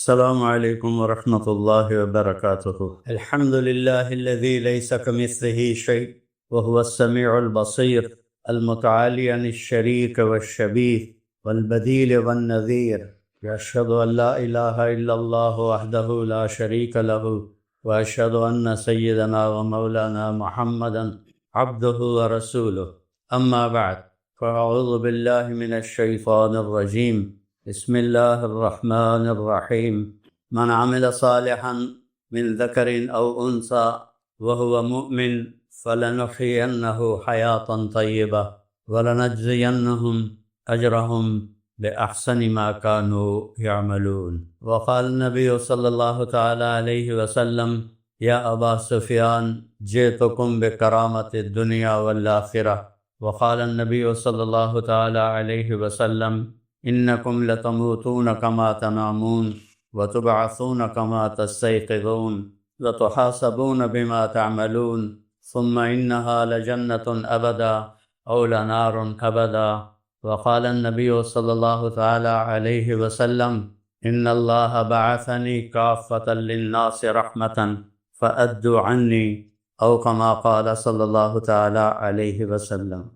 السلام علیکم ورحمۃ اللہ وبرکاتہ۔ الحمد للہ الذی لیس کمثلہ شیء وهو السمیع البصیر المتعالی عن الشریک والشبیہ والبدیل والنذیر، واشہد ان لا الہ الا اللہ وحدہ لا شریک لہ، واشہد ان سیدنا ومولانا محمدا عبدہ ورسولہ، اما بعد فاعوذ باللہ من الشیطان الرجیم، بسم اللہ الرحمن الرحیم۔ من عمل صالحا من ذکر او انثى وهو مؤمن فلنحيينه حیاة طیبہ ولنجزینهم اجرهم بأحسن ما كانوا يعملون۔ وقال النبی صلی اللہ تعالی علیہ وسلم یا ابا سفیان جئتکم بکرامۃ الدنیا والآخرہ۔ وقال النبی صلی اللہ تعالی علیہ وسلم انکم لتموتون کما تنامون وتبعثون کما تستيقظون وتحاسبون بما تعملون ثم انها لجنة ابدا او لنار ابدا۔ وقال النبی صلی اللہ تعالی علیہ وسلم ان اللہ بعثنی کافة للناس رحمة فأدوا عنی، او کما قال صلی اللہ تعالی علیہ وسلم۔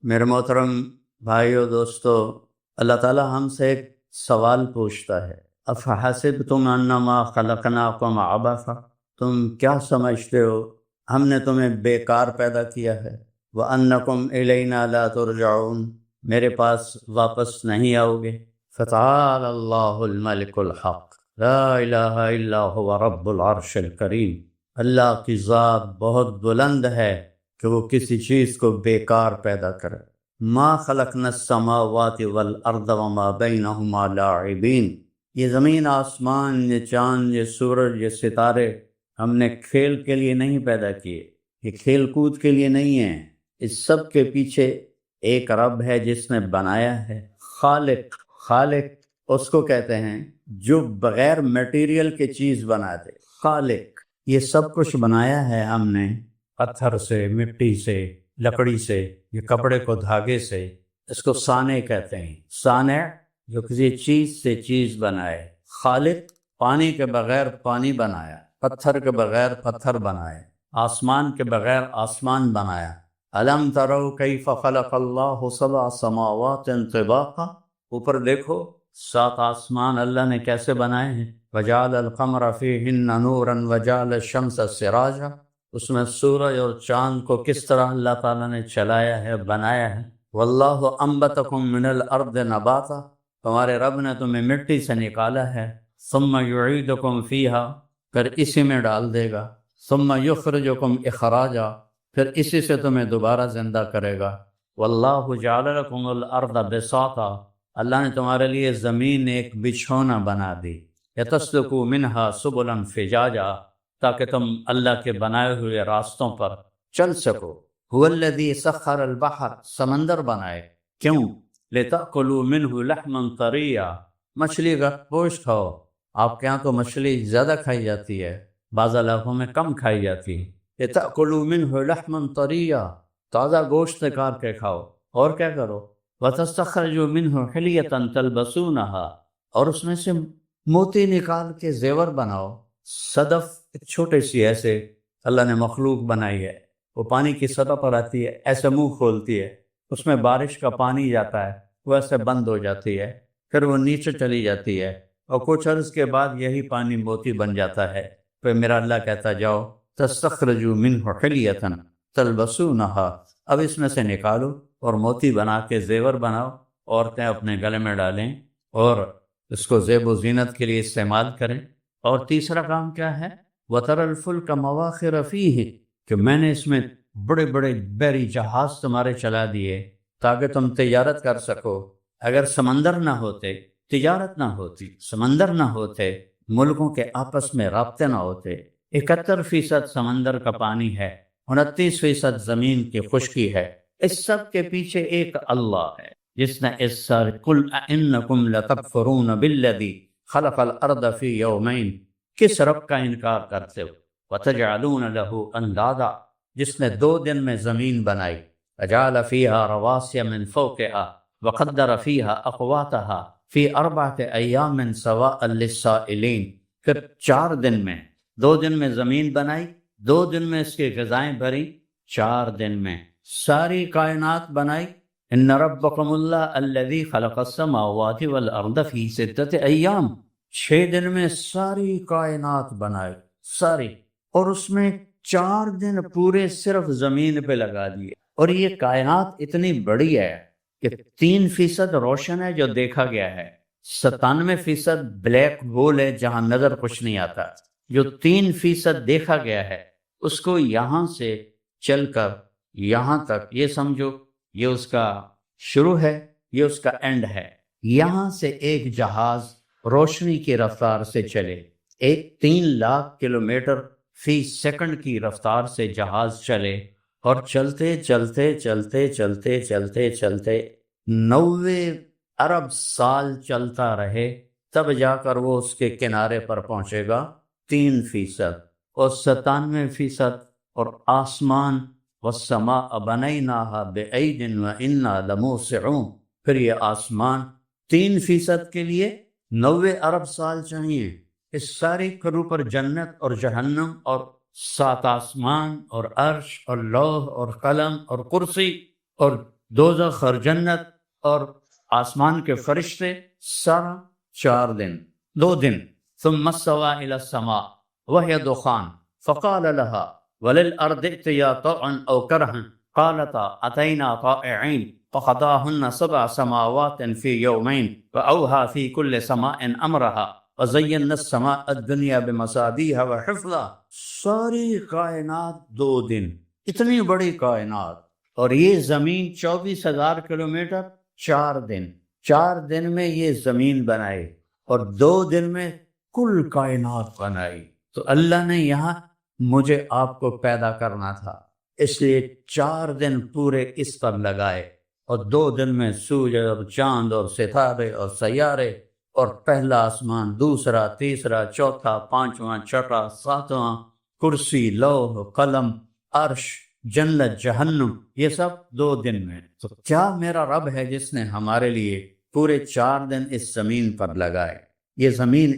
میرے محترم بھائیو دوستو، اللہ تعالیٰ ہم سے ایک سوال پوچھتا ہے، افحسبتم انما خلقناکم عبثا، تم کیا سمجھتے ہو ہم نے تمہیں بیکار پیدا کیا ہے، وانکم الینا لا ترجعون، میرے پاس واپس نہیں آؤ گے۔ فتعالى اللہ الملک الحق لا الہ الا هو رب العرش الکریم، اللہ کی ذات بہت بلند ہے کہ وہ کسی چیز کو بیکار پیدا کرے۔ ما خلقنا السماوات والارض وما بینہما لاعبین، یہ زمین آسمان، یہ چاند، یہ سورج، یہ ستارے ہم نے کھیل کے لیے نہیں پیدا کیے، یہ کھیل کود کے لیے نہیں ہیں، اس سب کے پیچھے ایک رب ہے جس نے بنایا ہے۔ خالق اس کو کہتے ہیں جو بغیر میٹیریل کے چیز بنا دے، خالق۔ یہ سب کچھ بنایا ہے ہم نے پتھر سے، مٹی سے، لکڑی سے، یہ کپڑے کو دھاگے سے، اس کو صانع کہتے ہیں۔ صانع جو کسی چیز سے چیز بنائے، خالق پانی کے بغیر پانی بنایا، پتھر کے بغیر پتھر بنائے، آسمان کے بغیر آسمان بنایا۔ الم تروا کیف خلق اللہ سبع سماوات طباقا، اوپر دیکھو 7 آسمان اللہ نے کیسے بنائے ہیں۔ وجعل القمر فیہن نورا وجعل الشمس سراجا، اس میں سورج اور چاند کو کس طرح اللہ تعالیٰ نے چلایا ہے، بنایا ہے۔ واللہ انبتکم من الارض نباتا، تمہارے رب نے تمہیں مٹی سے نکالا ہے۔ ثم یعیدکم فیہا، پھر اسی میں ڈال دے گا۔ ثم یخرجکم اخراجا، پھر اسی سے تمہیں دوبارہ زندہ کرے گا۔ واللہ جعل لکم الارض بساطا، اللہ نے تمہارے لیے زمین ایک بچھونا بنا دی۔ لتسلکوا منہا سبلا فجاجا، تاکہ تم اللہ کے بنائے ہوئے راستوں پر چل سکو۔ هو الذی سخر البحر، سمندر بنائے، کیوں؟ لتأکلوا منہ لحما طریا، مچھلی کا گوشت کھاؤ۔ آپ کے ہاں تو مچھلی زیادہ کھائی جاتی ہے، بعض علاقوں میں کم کھائی جاتی ہے۔ لتأکلوا منہ لحما طریا، تازہ گوشت نکال کے کھاؤ، اور کیا کرو؟ وتستخرجوا منہ حلیۃ تلبسونہا، اور اس میں سے موتی نکال کے زیور بناؤ۔ صدف ایک چھوٹے سی ایسے اللہ نے مخلوق بنائی ہے، وہ پانی کی سطح پر آتی ہے، ایسے منہ کھولتی ہے، اس میں بارش کا پانی جاتا ہے، وہ ایسے بند ہو جاتی ہے، پھر وہ نیچے چلی جاتی ہے، اور کچھ عرض کے بعد یہی پانی موتی بن جاتا ہے۔ پھر میرا اللہ کہتا جاؤ تستخرجوا منہ حلیۃ تلبسونہا، اب اس میں سے نکالو اور موتی بنا کے زیور بناؤ، عورتیں اپنے گلے میں ڈالیں اور اس کو زیب و زینت کے لیے استعمال کریں۔ اور تیسرا کام کیا ہے؟ وَتَرَى الْفُلْكَ مَوَاخِرَ فِيهِ، کہ میں نے اس میں بڑے بڑے بحری جہاز تمہارے چلا دیے تاکہ تم تجارت کر سکو۔ اگر سمندر نہ ہوتے، تجارت نہ ہوتی، سمندر نہ ہوتے، ملکوں کے آپس میں رابطے نہ ہوتے۔ 71% سمندر کا پانی ہے، 29% زمین کی خشکی ہے، اس سب کے پیچھے ایک اللہ ہے جس نے اس سارے قُلْ أَإِنَّكُمْ لَتَكْفُرُونَ بِالَّذِي خلق الارض فی یومین، کس رب کا انکار کرتے ہو؟ وتجعلون له اندادا، جس نے 2 دن میں زمین بنائی۔ وجعل فیہا رواسی من فوقہا وقدر فیہا اقواتہا فی اربعۃ ایام سواء للسائلین، پھر 4 دن میں، 2 دن میں زمین بنائی، 2 دن میں اس کی غذائیں بھری، 4 دن میں ساری کائنات بنائی۔ ان ربکم اللہ الذی خلق السماوات والارض فی 6 ایام، 6 دن میں ساری کائنات بنائی، ساری، اور اس میں 4 دن پورے صرف زمین پہ لگا دیے۔ اور یہ کائنات اتنی بڑی ہے کہ 3% روشن ہے جو دیکھا گیا ہے، 97% بلیک ہول ہے جہاں نظر کچھ نہیں آتا۔ جو 3% دیکھا گیا ہے اس کو یہاں سے چل کر یہاں تک، یہ سمجھو یہ اس کا شروع ہے، یہ اس کا اینڈ ہے۔ یہاں سے ایک جہاز روشنی کی رفتار سے چلے، 3 لاکھ کلومیٹر فی سیکنڈ کی رفتار سے جہاز چلے، اور چلتے چلتے چلتے چلتے چلتے چلتے 90 ارب سال چلتا رہے، تب جا کر وہ اس کے کنارے پر پہنچے گا۔ 3% اور 97%، اور آسمان والسماء بنیناها بأید وإنا لموسعون، پھر یہ آسمان 3% کے لیے 90 ارب سال چاہیے۔ اس ساری کرو پر جنت اور جہنم اور 7 آسمان اور عرش اور لوح اور قلم اور کرسی اور دوزخ اور جنت اور آسمان کے فرشتے، سارا 4 دن، 2 دن۔ ثم استوى إلى السماء وهي دخان فقال لها وللأرض ائتيا طوعا أو كرها قالتا أتينا طائعين فقضاهن 7 سماوات في يومين وأوحى في كل سماء أمرها وزينا السماء الدنيا بمصابيح وحفظا۔ ساری کائنات 2 دن، اتنی بڑی کائنات، اور یہ زمین 24,000 کلومیٹر، 4 دن، 4 دن میں یہ زمین بنائی، اور 2 دن میں کل کائنات بنائی۔ تو اللہ نے یہاں مجھے آپ کو پیدا کرنا تھا، اس لیے 4 دن پورے اس پر لگائے، اور 2 دن میں سورج اور چاند اور ستارے اور سیارے، اور پہلا آسمان، دوسرا، تیسرا، چوتھا، 5واں، 6واں، 7واں، کرسی، لوح، قلم، عرش، جنت، جہنم، یہ سب 2 دن میں۔ تو کیا میرا رب ہے جس نے ہمارے لیے پورے 4 دن اس زمین پر لگائے۔ یہ زمین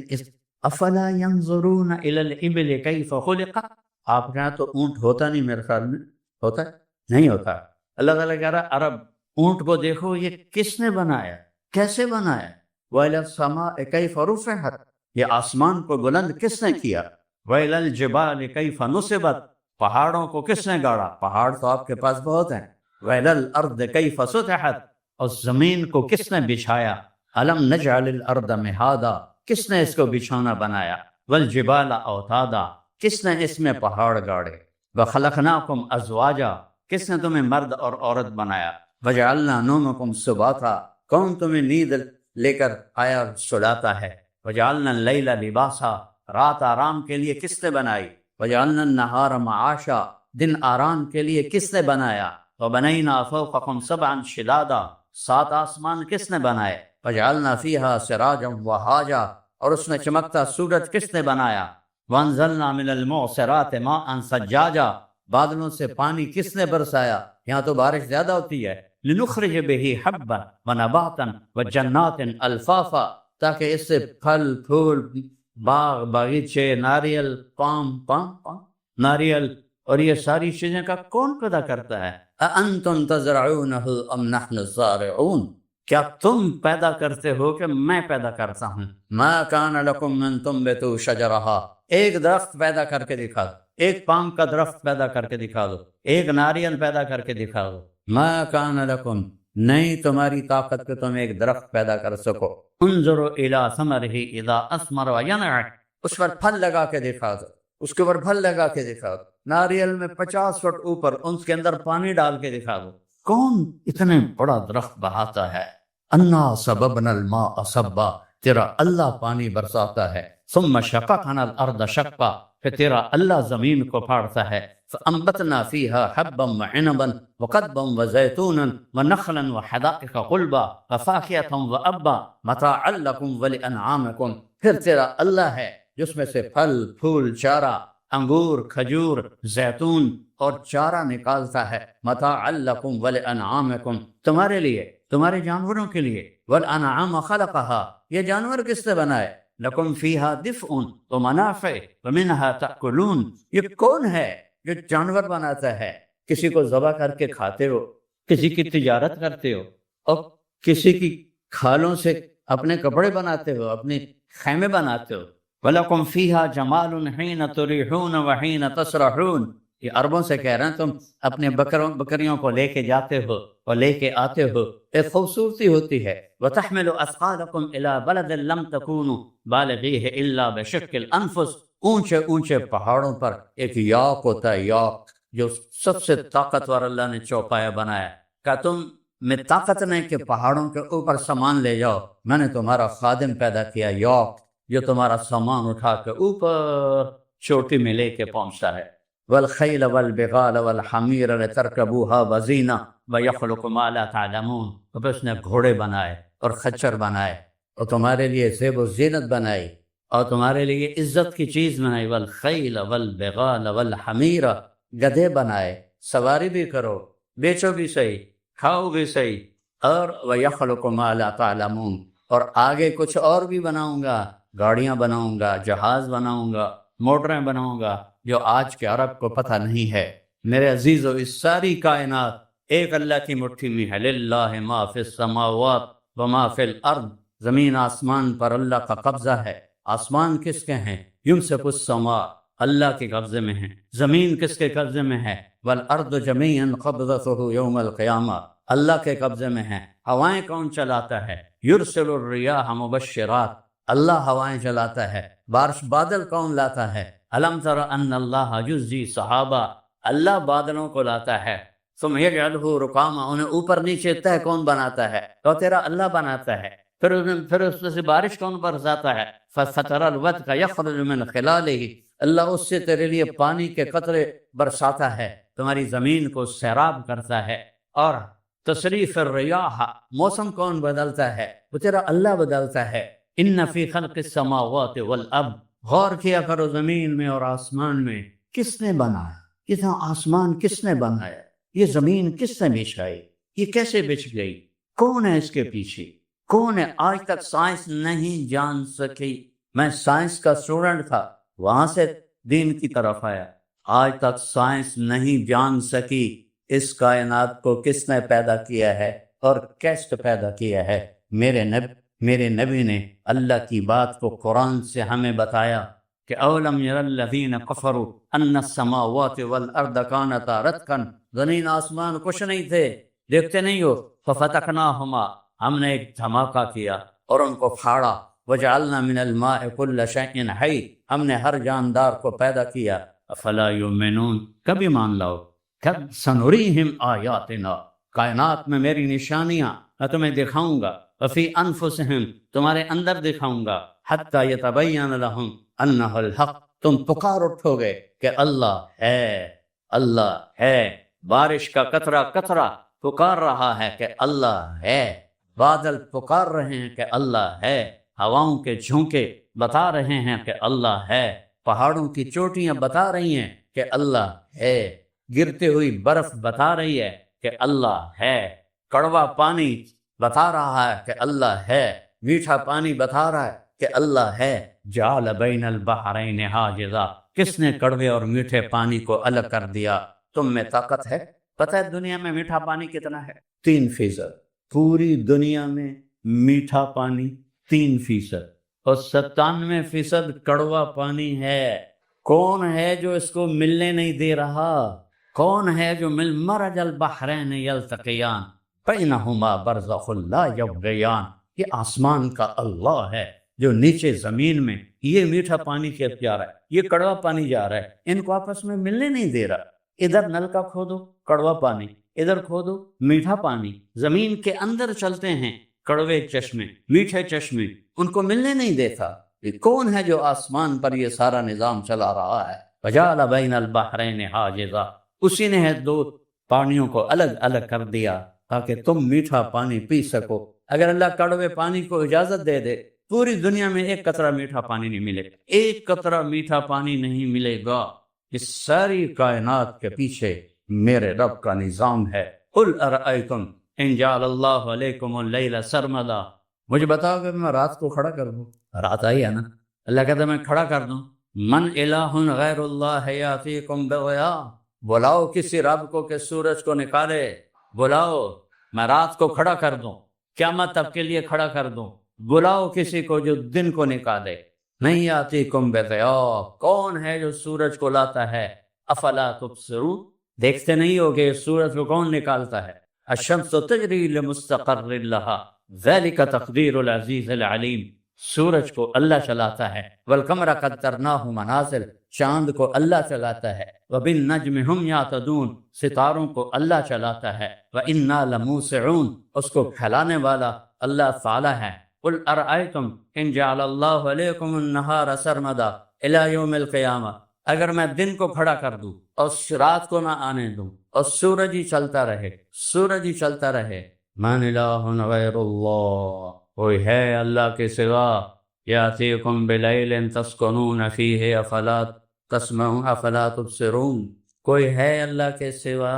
افلا ينظرون الى الابل كيف خلقت، آپ کے یہاں تو اونٹ ہوتا نہیں، میرے خیال میں ہوتا ہے، نہیں ہوتا۔ اللہ تعالیٰ کہہ رہا عرب اونٹ کو دیکھو یہ کس نے بنایا، کیسے بنایا۔ وَإِلَى السَّمَاءِ كَيْفَ رُفِعَتْ، یہ آسمان کو بلند کس نے کیا۔ وَإِلَى الْجِبَالِ كَيْفَ نُصِبَتْ، پہاڑوں کو کس نے گاڑا، پہاڑ تو آپ کے پاس بہت ہیں۔ وَإِلَى الْأَرْضِ كَيْفَ سُطِحَتْ، اور زمین کو کس نے بچھایا۔ أَلَمْ نَجْعَلِ الْأَرْضَ مِهَادًا، کس نے اس کو بچھونا بنایا۔ وَالْجِبَالَ أَوْتَادًا، کس نے اس میں پہاڑ گاڑے۔ وَخَلَقْنَاكُمْ أَزْوَاجًا، کس نے تمہیں مرد اور عورت بنایا۔ وَجَعَلْنَا نَوْمَكُمْ سُبَاتًا، کون تمہیں نیند لے کر آیا سلاتا ہے۔ وَجَعَلْنَا اللَّيْلَ لِبَاسًا، رات آرام کے لیے کس نے بنائی۔ وَجَعَلْنَا النَّهَارَ مَعَاشًا، دن آرام کے لیے کس نے بنایا۔ وَبَنَيْنَا فَوْقَكُمْ سَبْعًا شِدَادًا، 7 آسمان کس نے بنائے۔ وَجَعَلْنَا فِيهَا سِرَاجًا وَهَاجًا، اور اس میں چمکتا سورج کس نے بنایا۔ وَأَنزَلْنَا مِنَ الْمُعْصِرَاتِ مَاءً ثَجَّاجًا، بادلوں سے پانی کس نے برسایا، یہاں تو بارش زیادہ ہوتی ہے۔ لِنُخْرِجَ بِهِ حَبًّا وَنَبَاتًا وَجَنَّاتٍ أَلْفَافًا، تاکہ اس سے پھل پھول، باغ باغیچے، ناریل، پام ناریل، اور یہ ساری چیزیں کا کون پیدا کرتا ہے۔ أَأَنْتُمْ تَزْرَعُونَهُ أَمْ نَحْنُ الزَّارِعُونَ، کیا تم پیدا کرتے ہو کہ میں پیدا کرتا ہوں۔ مَا كَانَ لَكُمْ أَن تُنبِتُوا شَجَرَهَا، ایک درخت پیدا کر کے دکھا دو، ایک پام کا درخت پیدا کر کے دکھا دو، ایک ناریل پیدا کر کے دکھا دو۔ مَا كَانَ لَكُمْ، نہیں تمہاری طاقت کہ تم ایک درخت پیدا کر سکو۔ انظروا إِلَى ثَمَرِهِ إِذَا أَثْمَرَ وَيَنْعِهِ، اس پر پھل لگا کے دکھا دو، اس کے اوپر پھل لگا کے دکھا دو۔ ناریل میں 50 فٹ اوپر اس کے اندر پانی ڈال کے دکھا دو۔ کون اتنے بڑا درخت بڑھاتا ہے۔ انا سببنا الماء صبا، تیرا اللہ پانی برساتا ہے۔ ثم شققنا الارض شقا، پھر تیرا اللہ زمین کو پھاڑتا ہے۔ فانبتنا فيها حبا وعنبا وقضبا وزيتونا ونخلا وحدائق غلبا وفاكهة وابا متاعا لكم ولانعامكم، پھر تیرا اللہ ہے جس میں سے پھل پھول چارہ، انگور، کھجور، زیتون اور چارہ نکالتا ہے۔ متاعا لکم ولانعامکم، تمہارے لیے، تمہارے جانوروں کے لیے، والانعام خلقها، یہ جانور کس نے بنائے؟ لکم فیہا دفء ومنافع ومنہا تأکلون، یہ کون ہے جو جانور بناتا ہے؟ کسی کو ذبح کر کے کھاتے ہو، کسی کی تجارت کرتے ہو، اور کسی کی کھالوں سے اپنے کپڑے بناتے ہو، اپنے خیمے بناتے ہو۔ وَلَكُمْ فِيهَا جَمَالٌ حِينَ تُرِيحُونَ وَحِينَ تَسْرَحُونَ، یہ عربوں سے کہہ رہے ہیں تم اپنے بکریوں کو لے کے جاتے ہو اور لے کے آتے ہو، ایک خوبصورتی ہوتی ہے۔ وَتَحْمِلُ أَثْقَالَكُمْ إِلَىٰ بَلَدٍ لَمْ تَكُونُوا بَالِغِيهِ إِلَّا بِشِقِّ الْأَنفُسِ، اونچے اونچے پہاڑوں پر ایک یاک ہوتا ہے، یاک جو سب سے طاقتور اللہ نے چوپایا بنایا، کہ تم میں طاقت نہیں کہ پہاڑوں کے اوپر سامان لے جاؤ، میں نے تمہارا خادم پیدا کیا، یاک، جو تمہارا سامان اٹھا کے اوپر چوٹی میں لے کے پہنچتا ہے۔ والخیل والبغال والحمیر لترکبوها وزینہ ویخلق ما لا تعلمون، اور پھر اس نے گھوڑے بنائے اور خچر بنائے اور تمہارے لیے زیب و زینت بنائی اور تمہارے لیے عزت کی چیز بنائی۔ والخیل والبغال والحمیر، گدھے بنائے، سواری بھی کرو، بیچو بھی صحیح، کھاؤ بھی صحیح، اور وَيَخْلُقُ مَا لَا تَعْلَمُونَ، اور آگے کچھ اور بھی بناؤں گا، گاڑیاں بناؤں گا، جہاز بناؤں گا، موٹریں بناؤں گا، جو آج کے عرب کو پتہ نہیں ہے۔ میرے عزیزو، اس ساری کائنات ایک اللہ کی مٹھی میں ہے۔ لِلَّهِ مَا فِي السَّمَاوَاتِ وَمَا فِي الْأَرْضِ، زمین آسمان پر اللہ کا قبضہ ہے۔ آسمان کس کے ہیں؟ يُمْسِكُ السَّمَاءَ، اللہ کے قبضے میں ہیں۔ زمین کس کے قبضے میں ہے؟ وَالْأَرْضُ جَمِيعًا قَبْضَتُهُ يَوْمَ الْقِيَامَةِ، اللہ کے قبضے میں ہیں۔ ہوائیں کون چلاتا ہے؟ يُرْسِلُ الرِّيَاحَ مُبَشِّرَاتٍ، اللہ ہوائیں چلاتا ہے۔ بادل کون لاتا ہے؟ أَلَمْ تَرَ أَنَّ اللَّهَ يُزْجِي سَحَابًا، اللہ بادلوں کو لاتا ہے۔ ثُمَّ يَجْعَلُهُ رُكَامًا، انہیں اوپر نیچے تہہ کون بناتا ہے؟ تو تیرا اللہ بناتا ہے۔ پھر اس سے بارش کون برساتا ہے؟ فَتَرَى الْوَدْقَ يَخْرُجُ مِنْ خِلَالِهِ، اللہ اس سے تیرے لیے پانی کے قطرے برساتا ہے، تمہاری زمین کو سیراب کرتا ہے۔ اور تصریف الریاح، موسم کون بدلتا ہے؟ وہ تیرا اللہ بدلتا ہے۔ ان فی خلق السماوات والارض، غور کیا کرو زمین میں اور آسمان میں کس نے بنایا؟ یہ آسمان کس نے بنایا؟ یہ زمین کس نے بچھائی؟ یہ کیسے بچھ گئی؟ کون ہے اس کے پیچھے؟ کون ہے؟ آج تک سائنس نہیں جان سکی۔ میں سائنس کا اسٹوڈنٹ تھا، وہاں سے دین کی طرف آیا۔ آج تک سائنس نہیں جان سکی اس کائنات کو کس نے پیدا کیا ہے اور کیسے پیدا کیا ہے۔ میرے نبی نے اللہ کی بات کو قرآن سے ہمیں بتایا کہ اولم یر الذین کفروا ان السماوات والارض کانتا رتقا، زمین آسمان کچھ نہیں تھے، دیکھتے نہیں ہو؟ ففتقناہما، ہم نے ایک دھماکہ کیا اور ان کو پھاڑا۔ وجعلنا من الماء كل شيء حي، ہم نے ہر جاندار کو پیدا کیا۔ افلا یؤمنون، کبھی مان لاؤ۔ کب سنریہم آیاتنا، کائنات میں میری نشانیاں میں تمہیں دکھاؤں گا۔ وفی انفسہم، تمہارے اندر دکھاؤں گا۔ حتی یتبین لہم انہ الحق، تم پکار اٹھو گے کہ اللہ ہے، اللہ ہے۔ بارش کا قطرہ قطرہ پکار رہا ہے کہ اللہ ہے، بادل پکار رہے ہیں کہ اللہ ہے، ہواؤں کے جھونکے بتا رہے ہیں کہ اللہ ہے، پہاڑوں کی چوٹیاں بتا رہی ہیں کہ اللہ ہے، گرتے ہوئی برف بتا رہی ہے کہ اللہ ہے، کڑوا پانی بتا رہا ہے کہ اللہ ہے، میٹھا پانی بتا رہا ہے کہ اللہ ہے۔ جعل بین البحرین حاجزا، کس نے کڑوے اور میٹھے پانی کو الگ کر دیا؟ تم میں طاقت ہے؟ پتہ ہے دنیا میں میٹھا پانی کتنا ہے؟ 3%۔ پوری دنیا میں میٹھا پانی 3%، اور 97% کڑوا پانی ہے۔ کون ہے جو اس کو ملنے نہیں دے رہا؟ کون ہے جو مرج البحرین یلتقیان بینہما برزخ لا یبغیان، یہ آسمان کا اللہ ہے جو نیچے زمین میں یہ میٹھا پانی کھینچ جا رہا ہے، یہ کڑوا پانی جا رہا ہے، ان کو آپس میں ملنے نہیں دے رہا۔ ادھر نلکا کھودو کڑوا پانی، ادھر کھودو میٹھا پانی، زمین کے اندر چلتے ہیں کڑوے چشمے، میٹھے چشمے، ان کو ملنے نہیں دیتا۔ یہ کون ہے جو آسمان پر یہ سارا نظام چلا رہا ہے؟ وجعل بین البحرین حاجزا، اسی نے ہے دو پانیوں کو الگ الگ کر دیا تاکہ تم میٹھا پانی پی سکو۔ اگر اللہ کڑوے پانی کو اجازت دے دے، پوری دنیا میں ایک قطرہ میٹھا پانی نہیں ملے گا، ایک قطرہ میٹھا پانی نہیں ملے گا۔ اس ساری کائنات کے پیچھے میرے رب کا نظام ہے۔ قل ارأیتم ان جعل اللہ علیکم اللیل سرمدا، مجھے بتاؤ کہ میں رات کو کھڑا کر دوں، رات آئی ہے نا، اللہ کہتا ہے میں کھڑا کر دوں، من الہ غیر اللہ یاتیکم بضیاء، بلاؤ کسی رب کو کہ سورج کو نکالے، بلاؤ میں رات کو کھڑا کر دوں، قیامت تک کے لیے کھڑا کر دوں، بلاؤ کسی کو جو دن کو نکالے، نہیں یاتیکم بضیاء، کون ہے جو سورج کو لاتا ہے، افلا تبصرون، دیکھتے نہیں ہو کہ سورج کو کون نکالتا ہے، الشمس تجری لمستقر لها ذلك تقدیر العزیز العلیم، سورج کو اللہ چلاتا ہے، والقمر قدرناہ منازل، چاند کو اللہ چلاتا ہے، وبالنجم هم یہتدون، ستاروں کو اللہ چلاتا ہے، وإنا لموسعون، اس کو پھیلانے والا اللہ تعالی ہے، قل ارأیتم ان جعل اللہ علیکم النہار سرمدا الی یوم القیامہ، اگر میں دن کو کھڑا کر دوں اور رات کو نہ آنے دوں اور سورج ہی چلتا رہے، سورج ہی چلتا رہے، من الہ غیر اللہ، کوئی ہے اللہ کے سوا، یاتیکم بلیل تسکنون فیہ افلا تسمعون افلا تبصرون، کوئی ہے اللہ کے سوا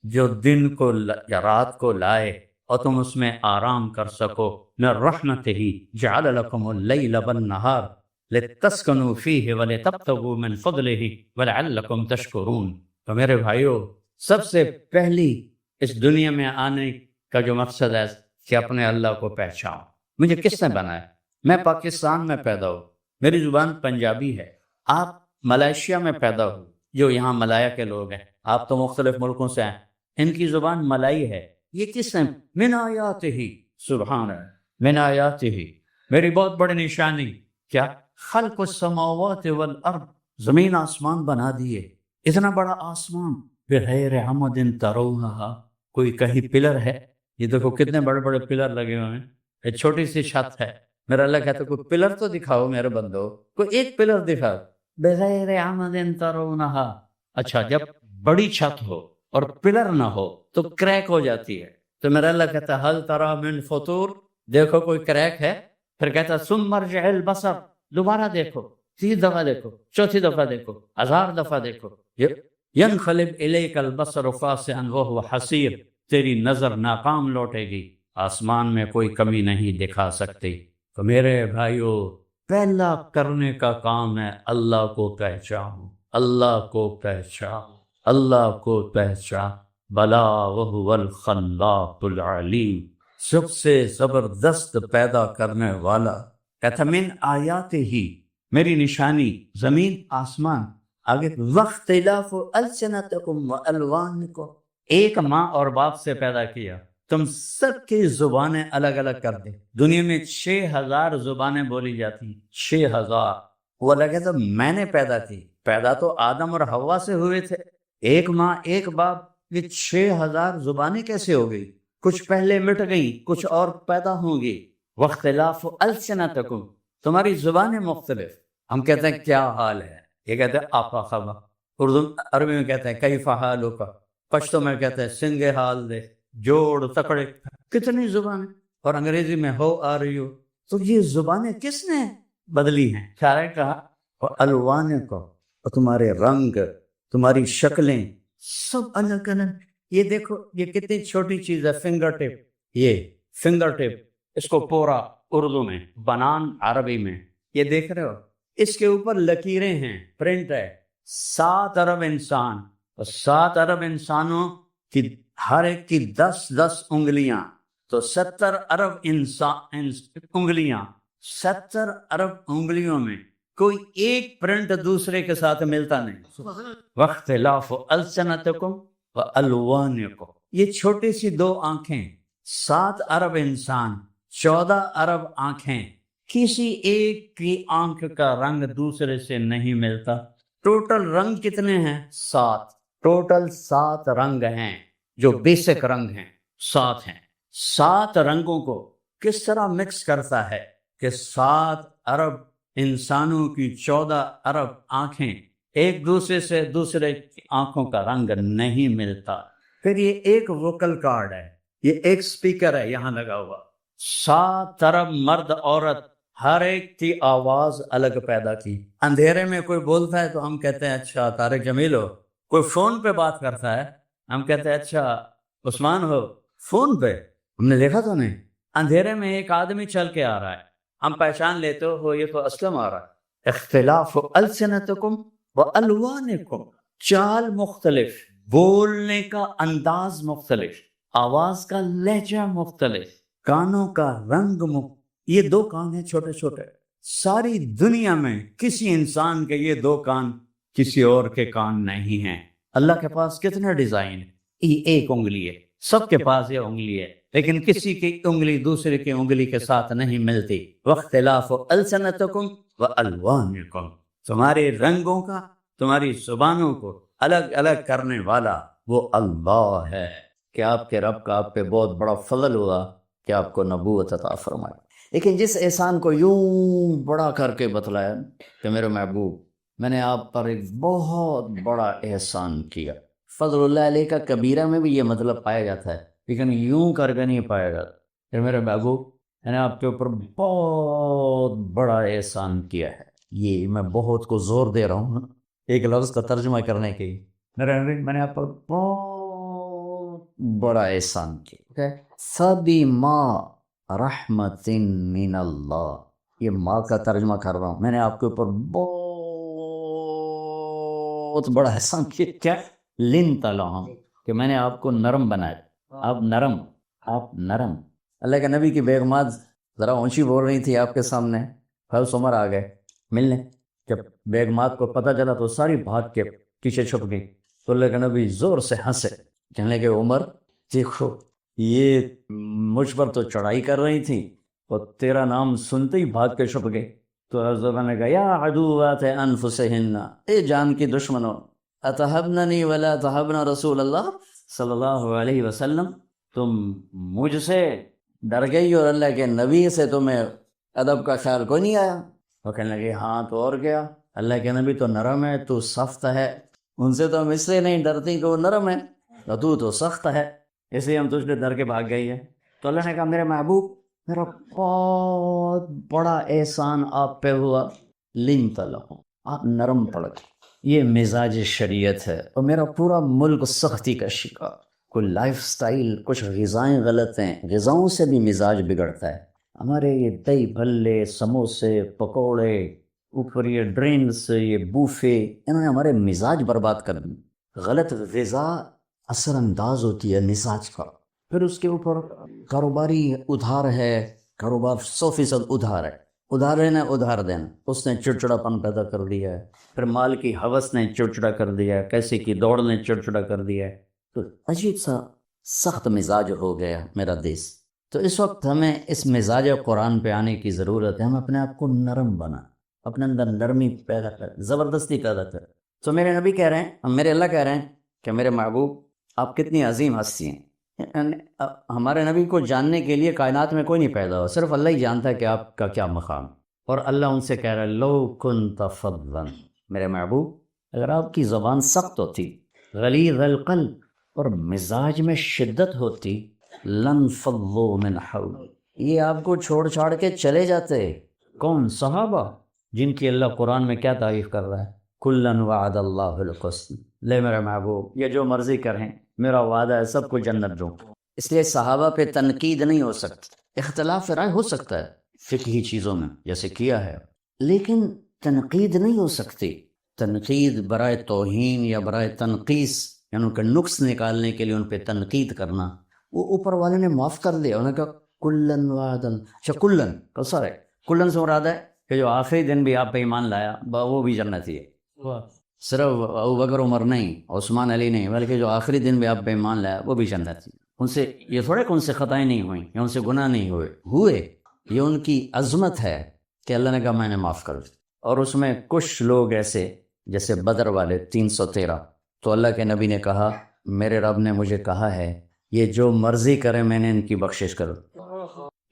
جو دن کو یا رات کو لائے اور تم اس میں آرام کر سکو، من رحمتہ جعل لکم اللیل والنہار لتسکنوا فیہ ولتبتغوا من فضلہ ولعلکم تشکرون۔ تو میرے بھائیو، سب سے پہلی اس دنیا میں آنے کا جو مقصد ہے کہ اپنے اللہ کو پہچان، مجھے کس نے بنایا، میں پاکستان میں پیدا ہوں، میری زبان پنجابی ہے، آپ ملائیشیا میں پیدا ہو، جو یہاں ملایا کے لوگ ہیں، آپ تو مختلف ملکوں سے ہیں، ان کی زبان ملائی ہے، یہ کس نے، من آیاتہ، سبحان اللہ، من آیاتہ، میری بہت بڑی نشانی کیا، خلق السماوات والارض، زمین آسمان بنا دیے، اتنا بڑا آسمان، بغیر عمد ترونہا، کوئی کہیں پلر ہے، یہ دیکھو کتنے بڑے بڑے پلر لگے ہوئے ہیں، ایک چھوٹی سی چھت ہے، میرا اللہ کہتا ہے کوئی پلر تو دکھاؤ میرے بندو، کوئی ایک پلر دکھاؤ، بغیر عمد ترونہا، اچھا جب بڑی چھت ہو اور پلر نہ ہو تو کریک ہو جاتی ہے، تو میرا اللہ کہتا ہے حل ترى من فطور، دیکھو کوئی کریک ہے، پھر کہتا ہے ثم ارجع البصر، دوبارہ دیکھو، 30 دفعہ دیکھو، چوتھی دفعہ دیکھو، 1000 دفعہ دیکھو، ینقلب الیک البصر خاسئا وهو حسیر، تیری نظر ناکام لوٹے گی، آسمان میں کوئی کمی نہیں دکھا سکتی۔ تو میرے بھائیو، پہلا کرنے کا کام ہے اللہ کو پہچانو، اللہ کو پہچانو، اللہ کو پہچان، بلا وهو الخلاق العلیم، سب سے زبردست پیدا کرنے والا، کہتا من آیات ہی، میری نشانی زمین آسمان، آگے واختلاف السنتکم والوانکم، ایک ماں اور باپ سے پیدا کیا، تم سب کی زبانیں الگ الگ کر دے، دنیا میں 6000 زبانیں بولی جاتی ہیں، 6000، وہ اللہ کہتا میں نے پیدا کی، پیدا تو آدم اور حوا سے ہوئے تھے، ایک ماں ایک باپ، یہ 6000 زبانیں کیسے ہو گئی، کچھ پہلے مٹ گئیں، کچھ اور پیدا ہوں گی، واختلاف السنتکم، تمہاری زبانیں مختلف، ہم کہتے ہیں کیا حال ہے، یہ کہتے ہیں آپا خبا، اردو عربی میں کہتے ہیں کیف حالک، پشتو میں کہتے ہیں سنگے حال دے، جوڑ تکڑے، کتنی زبانیں، اور انگریزی میں ہو آر یو، تو یہ زبانیں کس نے بدلی ہیں، شاعر کہا الوان کو، اور تمہارے رنگ، تمہاری شکلیں سب الگ الگ، یہ دیکھو یہ کتنی چھوٹی چیز ہے، فنگر ٹپ، یہ فنگر ٹپ، اس کو پورا اردو میں، بنان عربی میں، یہ دیکھ رہے ہو، اس کے اوپر لکیریں ہیں، پرنٹ ہے، 7 ارب انسان، اور 7 ارب انسانوں کی ہر ایک کی 10 انگلیاں، تو 70 ارب انگلیاں، 70 ارب انگلیوں میں کوئی ایک پرنٹ دوسرے کے ساتھ ملتا نہیں، واختلاف السنتکم والوانکم، یہ چھوٹی سی 2 آنکھیں، 7 ارب انسان، 14 ارب آنکھیں، کسی ایک کی آنکھ کا رنگ دوسرے سے نہیں ملتا، ٹوٹل رنگ کتنے ہیں؟ 7، ٹوٹل 7 رنگ ہیں، جو بیسک رنگ ہیں 7 ہیں، 7 رنگوں کو کس طرح مکس کرتا ہے کہ 7 ارب انسانوں کی 14 ارب آنکھیں، ایک دوسرے سے دوسرے کی آنکھوں کا رنگ نہیں ملتا۔ پھر یہ ایک ووکل کارڈ ہے، یہ ایک سپیکر ہے یہاں لگا ہوا، 7 ارب مرد عورت، ہر ایک کی آواز الگ پیدا کی، اندھیرے میں کوئی بولتا ہے تو ہم کہتے ہیں اچھا طارق جمیل ہو، کوئی فون پہ بات کرتا ہے ہم کہتے ہیں اچھا عثمان ہو، فون پہ ہم نے دیکھا تو نہیں. اندھیرے میں ایک آدمی چل کے آ رہا ہے, ہم پہچان لیتے ہو یہ تو اسلم آ رہا ہے. اختلاف السنتکم والوانکم, چال مختلف, بولنے کا انداز مختلف, آواز کا لہجہ مختلف, کانوں کا رنگ مختلف. یہ 2 کان ہیں چھوٹے چھوٹے. ساری دنیا میں کسی انسان کے یہ 2 کان کسی اور کے کان نہیں ہیں. اللہ کے پاس کتنے ڈیزائن ہیں, یہ ایک انگلی ہے, سب کے پاس یہ انگلی ہے, لیکن کسی کی انگلی دوسرے کی انگلی کے ساتھ نہیں ملتی. واختلاف السنتکم والوانکم, تمہارے رنگوں کا, تمہاری زبانوں کو الگ الگ کرنے والا وہ اللہ ہے. کہ آپ کے رب کا آپ پہ بہت بڑا فضل ہوا کہ آپ کو نبوت عطا فرمایا. لیکن جس احسان کو یوں بڑا کر کے بتلایا کہ میرے محبوب میں نے آپ پر ایک بہت بڑا احسان کیا. فضل اللہ علیہ کا کبیرہ میں بھی یہ مطلب پایا جاتا ہے, لیکن یوں کر کے نہیں پایا جاتا کہ میرے محبوب میں نے آپ کے اوپر بہت بڑا احسان کیا ہے. یہ میں بہت کو زور دے رہا ہوں ایک لفظ کا ترجمہ کرنے کے. میرے نبی میں نے آپ پر بہت بڑا احسان کیا. فَبِمَا رحمت من اللہ, یہ ماں کا ترجمہ کر رہا ہوں. میں نے آپ کے اوپر بہت بڑا احسان کیا. کیا لنت لہم, کہ میں نے آپ کو نرم بنایا. آپ نرم, آپ نرم. اللہ کے نبی کی بیگمات ذرا اونچی بول رہی تھی آپ کے سامنے. حضرت عمر آ گئے ملنے. جب بیگمات کو پتہ چلا تو ساری بھاگ کے پیچھے چھپ گئی. تو اللہ کے نبی زور سے ہنسے, کہنے لگے عمر دیکھو یہ مجھ پر تو چڑھائی کر رہی تھی اور تیرا نام سنتے ہی بھاگ کے چھپ گئے. تو حضرت نے کہا یا عدوات انفسہن, اے جان کی دشمنوں, اتحبننی ولا تحبن رسول اللہ صلی اللہ علیہ وسلم, تم مجھ سے ڈر گئی اور اللہ کے نبی سے تمہیں ادب کا خیال کوئی نہیں آیا. وہ کہنے لگے ہاں تو اور کیا, اللہ کے نبی تو نرم ہے, تو سخت ہے. ان سے تو ہم اس لیے نہیں ڈرتی کہ وہ نرم ہے, تو سخت ہے, اس لیے ہم تجھ سے ڈر کے بھاگ گئی ہے. تو اللہ نے کہا میرے محبوب میرا بہت بڑا احسان آپ پہ ہوا, لنت لہم, آپ نرم پڑ گئے. یہ مزاج شریعت ہے. اور میرا پورا ملک سختی کا شکار. کوئی لائف سٹائل, کچھ غذائیں غلط ہیں, غذاؤں سے بھی مزاج بگڑتا ہے. ہمارے یہ دہی بھلے, سموسے, پکوڑے, اوپر یہ ڈرنکس, یہ بوفے, انہوں نے ہمارے مزاج برباد کر دی. غلط غذا اثر انداز ہوتی ہے مزاج کا. پھر اس کے اوپر کاروباری ادھار ہے, کاروبار 100% ادھار ہے. ادھار لینا ادھار دینا, اس نے چڑچڑا پن پیدا کر دیا ہے. پھر مال کی ہوس نے چڑچڑا کر دیا ہے, پیسے کی دوڑ نے چڑچڑا کر دیا ہے. تو عجیب سا سخت مزاج ہو گیا میرا دیس. تو اس وقت ہمیں اس مزاج قرآن پہ آنے کی ضرورت ہے. ہم اپنے آپ کو نرم بنا, اپنے اندر نرمی پیدا کر, زبردستی پیدا کر. تو میرے نبی کہہ رہے ہیں, میرے اللہ کہہ رہے ہیں کہ میرے محبوب آپ کتنی عظیم ہستی ہیں. ہمارے نبی کو جاننے کے لیے کائنات میں کوئی نہیں پیدا ہو, صرف اللہ ہی جانتا ہے کہ آپ کا کیا مقام. اور اللہ ان سے کہہ رہا ہے لو کنت فظا, میرے محبوب اگر آپ کی زبان سخت ہوتی, غلیظ القلب, اور مزاج میں شدت ہوتی, لن فضوا من حول, یہ آپ کو چھوڑ چھاڑ کے چلے جاتے. کون؟ صحابہ, جن کی اللہ قرآن میں کیا تعریف کر رہا ہے, کلن وعد اللہ الحسن. لے میرے محبوب یہ جو مرضی کریں, میرا وعدہ ہے سب کو جنت دوں. اس لیے صحابہ پہ تنقید نہیں ہو سکتی. اختلاف رائے ہو سکتا ہے فقہی چیزوں میں جیسے کیا ہے, لیکن تنقید نہیں ہو سکتی. تنقید برائے توہین یا برائے تنقیص, یعنی ان کا نقص نکالنے کے لیے ان پہ تنقید کرنا, وہ اوپر والے نے معاف کر دیا. انہوں نے کہا کلن وعدن, کلن کسر ہے, کلن سے مراد ہے کہ جو آخری دن بھی آپ پہ ایمان لایا وہ بھی جنتی ہے. صرف ابوبکر عمر نہیں, عثمان علی نہیں, بلکہ جو آخری دن بھی آپ پہ ایمان لایا وہ بھی جنتی. ان سے یہ تھوڑے کہ ان سے خطائیں نہیں ہوئیں یا ان سے گناہ نہیں ہوئے, یہ ان کی عظمت ہے کہ اللہ نے کہا میں نے معاف کر دیا. اور اس میں کچھ لوگ ایسے جیسے بدر والے 313, تو اللہ کے نبی نے کہا میرے رب نے مجھے کہا ہے یہ جو مرضی کرے میں نے ان کی بخشش کروں.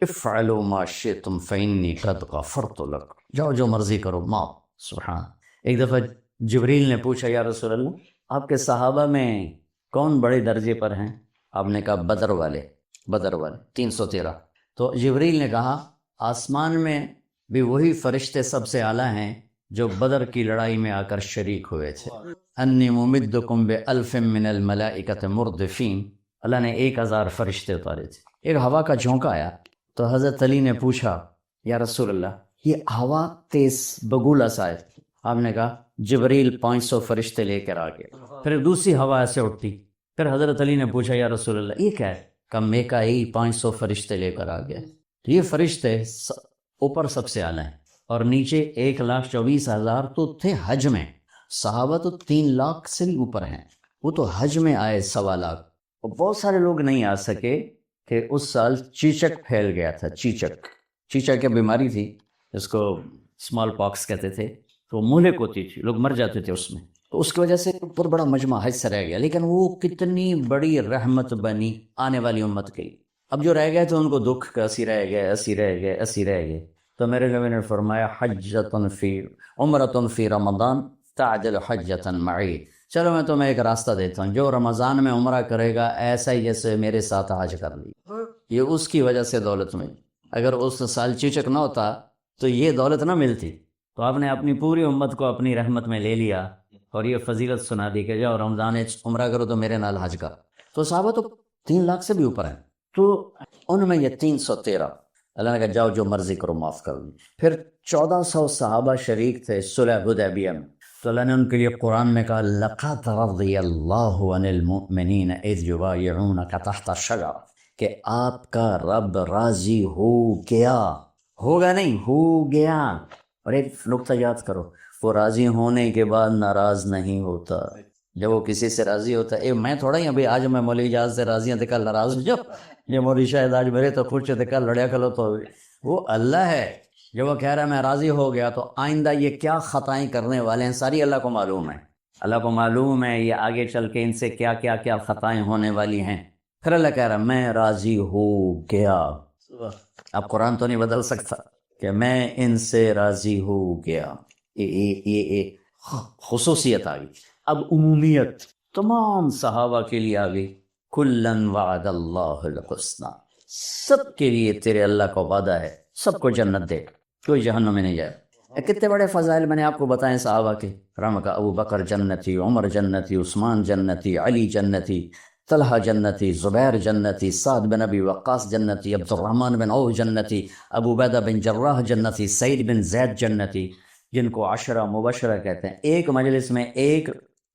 افعلوا ما شئتم فإني قد غفرت لكم, جاؤ جو مرضی کرو, معاف. سبحان. ایک دفعہ جبریل نے پوچھا یا رسول اللہ آپ کے صحابہ میں کون بڑے درجے پر ہیں؟ آپ نے کہا بدر والے 313. تو جبریل نے کہا آسمان میں بھی وہی فرشتے سب سے اعلیٰ ہیں جو بدر کی لڑائی میں آ کر شریک ہوئے تھے. انی ممدکم بألف من الملائکۃ مردفین, اللہ نے 1000 فرشتے اتارے تھے. ایک ہوا کا جھونکا آیا تو حضرت علی نے پوچھا یا رسول اللہ یہ ہوا تیز بگولا سا ہے. آپ نے کہا جبریل 500 فرشتے لے کر آ گئے. پھر دوسری ہوا ایسے اٹھتی. پھر حضرت علی نے پوچھا یا رسول اللہ یہ کیا ہے؟ کہ میکائیل 500 فرشتے لے کر آ گئے. یہ فرشتے اوپر سب سے اعلیٰ ہیں اور نیچے 1,24,000 تو تھے حج میں. صحابہ تو 3 لاکھ سے بھی اوپر ہیں. وہ تو حج میں آئے 1.25 لاکھ. اور بہت سارے لوگ نہیں آ سکے کہ اس سال چیچک پھیل گیا تھا. چیچک کی بیماری تھی جس کو اسمال پاکس کہتے تھے. تو مہلک ہوتی تھی, لوگ مر جاتے تھے اس میں. تو اس کی وجہ سے بہت بڑا مجمع حج سے رہ گیا. لیکن وہ کتنی بڑی رحمت بنی آنے والی امت کی. اب جو رہ گئے تھے ان کو دکھ کہ اسی رہ گئے. تو میرے نبی نے فرمایا حجۃ فی عمرۃ فی رمضان تعدل حجۃ معی. چلو میں تمہیں ایک راستہ دیتا ہوں, جو رمضان میں عمرہ کرے گا ایسا ہی جیسے میرے ساتھ حج کر لی. یہ اس کی وجہ سے دولت ملی. اگر اس سال چیچک نہ ہوتا تو یہ دولت نہ ملتی. تو آپ نے اپنی پوری امت کو اپنی رحمت میں لے لیا اور یہ فضیلت سنا دی کہ جاؤ رمضان عمرہ کرو تو میرے نال حج کا. تو صحابہ تو 3 لاکھ سے بھی اوپر ہیں. تو ان میں یہ 313 اللہ نے کہا جاؤ جو مرضی کرو معاف کر دوں. پھر 1400 صحابہ شریک تھے صلح حدیبیہ میں. تو اللہ نے ان کے لیے قرآن میں کہا لَقَدْ رَضِيَ اللَّهُ عَنِ الْمُؤْمِنِينَ إِذْ يُبَايِعُونَكَ تَحْتَ الشَّجَرَةِ کہ آپ کا رب راضی ہو گیا. ہوگا نہیں, ہو گیا. اور ایک نقطہ یاد کرو, وہ راضی ہونے کے بعد ناراض نہیں ہوتا. جب وہ کسی سے راضی ہوتا ہے, میں تھوڑا ہی ابھی آج میں مولوی اجاز سے راضی ہوں تو کل ناراض ہو جاؤ, یہ مولوی شاہد آج میرے تو خوش تھے کل لڑیا کھلو. تو وہ اللہ ہے جو وہ کہہ رہا ہے میں راضی ہو گیا. تو آئندہ یہ کیا خطائیں کرنے والے ہیں ساری اللہ کو معلوم ہے. اللہ کو معلوم ہے یہ آگے چل کے ان سے کیا کیا کیا خطائیں ہونے والی ہیں. پھر اللہ کہہ رہا ہے میں راضی ہو گیا. اب قرآن تو نہیں بدل سکتا کہ میں ان سے راضی ہو گیا. یہ خصوصیت آ گئی. اب عمومیت تمام صحابہ کے لیے آ گئی. کلن وعد اللہ الحسنی, سب کے لیے تیرے اللہ کا وعدہ ہے, سب کو جنت دے, کوئی جہنم میں نہیں جائے. کتنے بڑے فضائل میں نے آپ کو بتائے صحابہ کے. رحمہ کا ابو بکر جنتی, عمر جنتی, عثمان جنتی, علی جنتی, طلحہ جنتی, زبیر جنتی, سعد بن ابی وقاص جنتی, عبد الرحمن بن عوف جنتی, ابو عبیدہ بن جراح جنتی, سعید بن زید جنتی, جن کو 10 مبشرہ کہتے ہیں. ایک مجلس میں ایک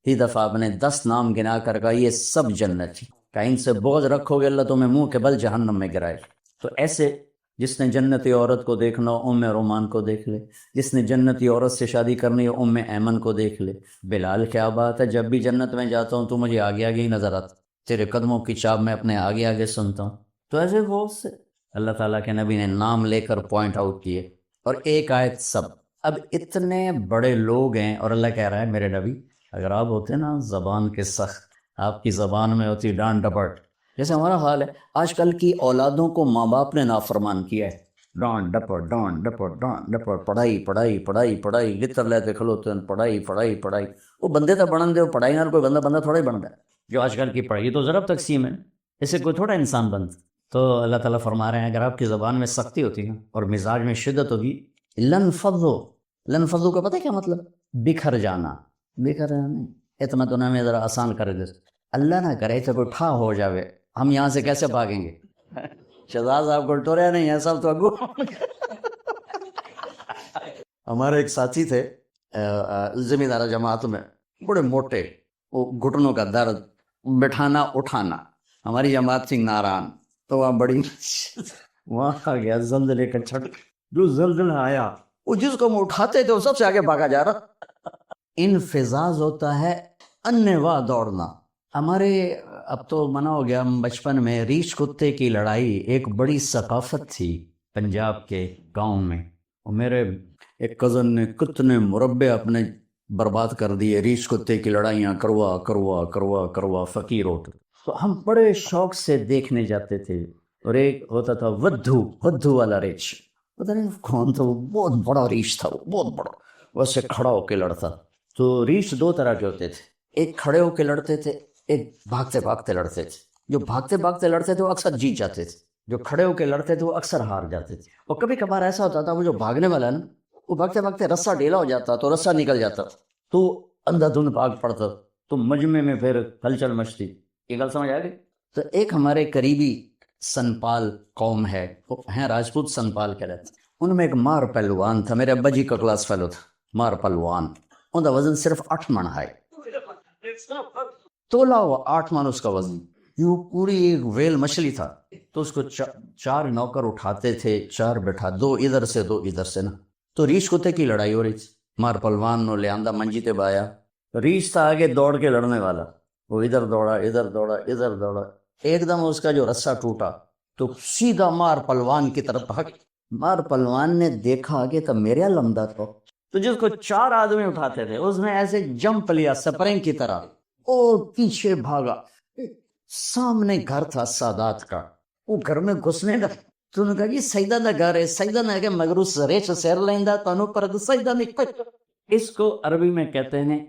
ہی دفعہ آپ نے 10 نام گنا کر کہا یہ سب جنتی. کہ ان سے بغض رکھو گے اللہ تمہیں منہ کے بل جہنم میں گرائے. تو ایسے جس نے جنتی عورت کو دیکھنا ہو ام رومان کو دیکھ لے, جس نے جنتی عورت سے شادی کرنی ہو ام ایمن کو دیکھ لے. بلال کیا بات ہے, جب بھی جنت میں جاتا ہوں تو مجھے آگے آگے ہی نظر آتا, تیرے قدموں کی چاپ میں اپنے آگے آگے سنتا ہوں. تو ایسے بہت سے اللہ تعالیٰ کے نبی نے نام لے کر پوائنٹ آؤٹ کیے. اور ایک آیت سب. اب اتنے بڑے لوگ ہیں اور اللہ کہہ رہا ہے میرے نبی اگر آپ ہوتے نا زبان کے سخت, آپ کی زبان میں ہوتی ڈانٹ ڈپٹ, جیسے ہمارا حال ہے آج کل کی اولادوں کو ماں باپ نے نافرمان کیا ہے. ڈانٹ ڈپٹ ڈانٹ ڈپٹ ڈانٹ ڈپٹ, پڑھائی پڑھائی پڑھائی پڑھائی, لطر لیتے کھلوتے ہیں پڑھائی پڑھائی پڑھائی. وہ بندے تو بڑھن دے, پڑھائی نہ کوئی بندہ تھوڑا ہی بنتا ہے. جو آج کل کی پڑھائی تو ضرب تقسیم ہے, اس سے کوئی تھوڑا انسان بنتا. تو اللہ تعالیٰ فرما رہے ہیں اگر آپ کی زبان میں سختی ہوتی ہے اور مزاج میں شدت ہوگی لنفضو کا پتہ کیا مطلب, بکھر جانا. بکھر جانا نہیں, اتنا تو ہمیں ذرا آسان کر دے, اللہ نہ کرے تو کوئی ٹھا ہو جاوے, ہم یہاں سے کیسے بھاگیں گے. شہزاد صاحب کو ٹوریا نہیں ہے سب تو اگو. ہمارے ایک ساتھی تھے زمیندارہ جماعت میں, بڑے موٹے, وہ گھٹنوں کا درد, بٹھانا اٹھانا. ہماری جماعت تھی ناران, تو وہاں بڑی وہاں آ گیا زلزلے کا چھٹ. جو زلزلہ آیا وہ جس کو ہم اٹھاتے تھے وہ سب سے آگے بھاگا جا رہا. انفزاز ہوتا ہے انواع دوڑنا. ہمارے اب تو منع ہو گیا, بچپن میں ریچھ کتے کی لڑائی ایک بڑی ثقافت تھی پنجاب کے گاؤں میں. اور میرے ایک کزن نے کتنے مربع اپنے برباد کر دیے, ریچھ کتے کی لڑائیاں کروا کروا کروا کروا فقیر ہوتے. تو ہم بڑے شوق سے دیکھنے جاتے تھے. اور ایک ہوتا تھا ودھو والا ریچھ, پتہ نہیں کون تھا, وہ بہت بڑا ریچھ تھا, وہ بہت بڑا, ویسے کھڑا ہو کے لڑتا. تو ریچھ 2 طرح کے ہوتے تھے, ایک کھڑے ہو کے لڑتے تھے, ایک بھاگتے بھاگتے لڑتے تھے. جو بھاگتے بھاگتے لڑتے تھے وہ اکثر جیت جاتے تھے, جو کھڑے ہو کے لڑتے تھے وہ اکثر ہار جاتے تھے. اور کبھی کبھار ایسا ہوتا تھا وہ جو بھاگنے والا نا وہ بھاگتے بھاگتے رسہ ڈھیلا ہو جاتا تو رسہ نکل جاتا تو اندھا دھند بھاگ پڑتا, تو مجمع میں پھر ہلچل مچتی. یہ گل سمجھ آ گئی. تو ایک ہمارے قریبی سنپال قوم ہے، وہ ہیں راجپوت سنپال کے رہتے، ان میں ایک مار پہلوان تھا، میرے ابا جی کا کلاس فیلو تھا مار پہلوان، ان کا وزن صرف 8 من ہے، تولا ہوا 8 من اس کا وزن، یوں پوری ایک ویل مچھلی تھا، تو اس کو 4 نوکر اٹھاتے تھے، 4 بٹھا، 2 ادھر سے 2 ادھر سے نا، تو ریچھ کتے کی لڑائی ہو رہی تھی، مار پہلوان نو لے آندہ منجی تے بایا، ریچھ تھا آگے دوڑ کے لڑنے والا، وہ ادھر دوڑا ادھر دوڑا ادھر دوڑا، ایک دم اس کا جو رسہ ٹوٹا تو سیدھا مار پہلوان کی طرف بھاگ، مار پہلوان نے دیکھا آگے تو میرے لمدہ تو جس کو 4 آدمی اٹھاتے تھے اس نے ایسے جمپ لیا سپرنگ کی طرح اور پیچھے بھاگا، سامنے گھر تھا سادات کا، وہ گھر میں گھسنے لگا، تو انہوں نے کہا یہ سیدہ دا گھر ہے، سیدہ نے کہ مگر اس ریچ سیر لیندہ تانو پر سیدہ نکل، اس کو عربی میں کہتے ہیں